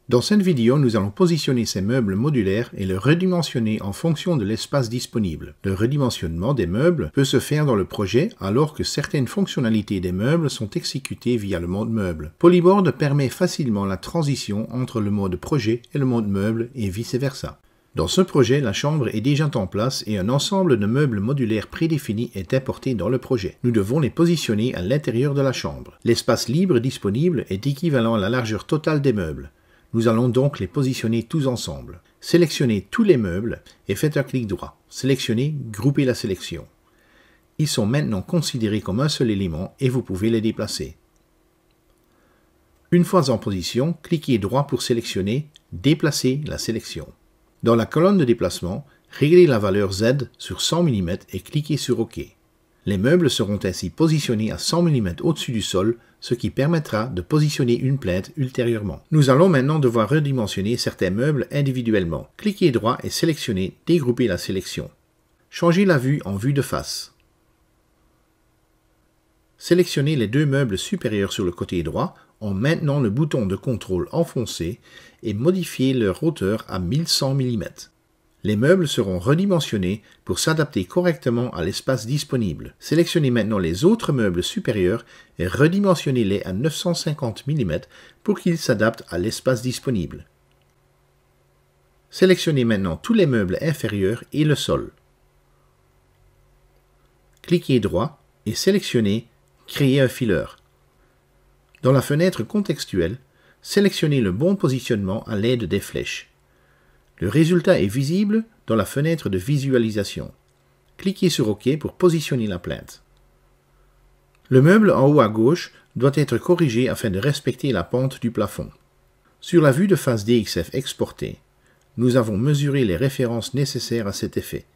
Dans cette vidéo, nous allons positionner ces meubles modulaires et les redimensionner en fonction de l'espace disponible. Le redimensionnement des meubles peut se faire dans le projet alors que certaines fonctionnalités des meubles sont exécutées via le mode meuble. Polyboard permet facilement la transition entre le mode projet et le mode meuble et vice-versa. Dans ce projet, la chambre est déjà en place et un ensemble de meubles modulaires prédéfinis est importé dans le projet. Nous devons les positionner à l'intérieur de la chambre. L'espace libre disponible est équivalent à la largeur totale des meubles. Nous allons donc les positionner tous ensemble. Sélectionnez tous les meubles et faites un clic droit. Sélectionnez, groupez la sélection. Ils sont maintenant considérés comme un seul élément et vous pouvez les déplacer. Une fois en position, cliquez droit pour sélectionner, déplacer la sélection. Dans la colonne de déplacement, réglez la valeur Z sur 100 mm et cliquez sur OK. Les meubles seront ainsi positionnés à 100 mm au-dessus du sol, ce qui permettra de positionner une plainte ultérieurement. Nous allons maintenant devoir redimensionner certains meubles individuellement. Cliquez droit et sélectionnez, dégroupez la sélection. Changez la vue en vue de face. Sélectionnez les deux meubles supérieurs sur le côté droit en maintenant le bouton de contrôle enfoncé et modifiez leur hauteur à 1100 mm. Les meubles seront redimensionnés pour s'adapter correctement à l'espace disponible. Sélectionnez maintenant les autres meubles supérieurs et redimensionnez-les à 950 mm pour qu'ils s'adaptent à l'espace disponible. Sélectionnez maintenant tous les meubles inférieurs et le sol. Cliquez droit et sélectionnez « Créer un fileur ». Dans la fenêtre contextuelle, sélectionnez le bon positionnement à l'aide des flèches. Le résultat est visible dans la fenêtre de visualisation. Cliquez sur OK pour positionner la plainte. Le meuble en haut à gauche doit être corrigé afin de respecter la pente du plafond. Sur la vue de face DXF exportée, nous avons mesuré les références nécessaires à cet effet.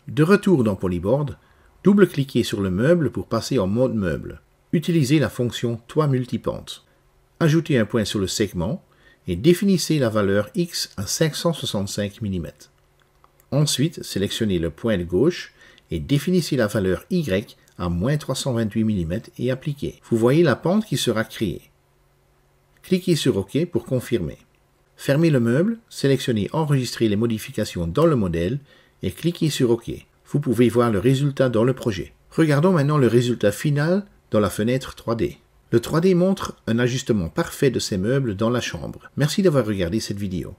De retour dans Polyboard, double-cliquez sur le meuble pour passer en mode meuble. Utilisez la fonction Toit multipente. Ajoutez un point sur le segment et définissez la valeur X à 565 mm. Ensuite, sélectionnez le point de gauche et définissez la valeur Y à -328 mm et appliquez. Vous voyez la pente qui sera créée. Cliquez sur OK pour confirmer. Fermez le meuble, sélectionnez Enregistrer les modifications dans le modèle et cliquez sur OK. Vous pouvez voir le résultat dans le projet. Regardons maintenant le résultat final dans la fenêtre 3D. Le 3D montre un ajustement parfait de ces meubles dans la chambre. Merci d'avoir regardé cette vidéo.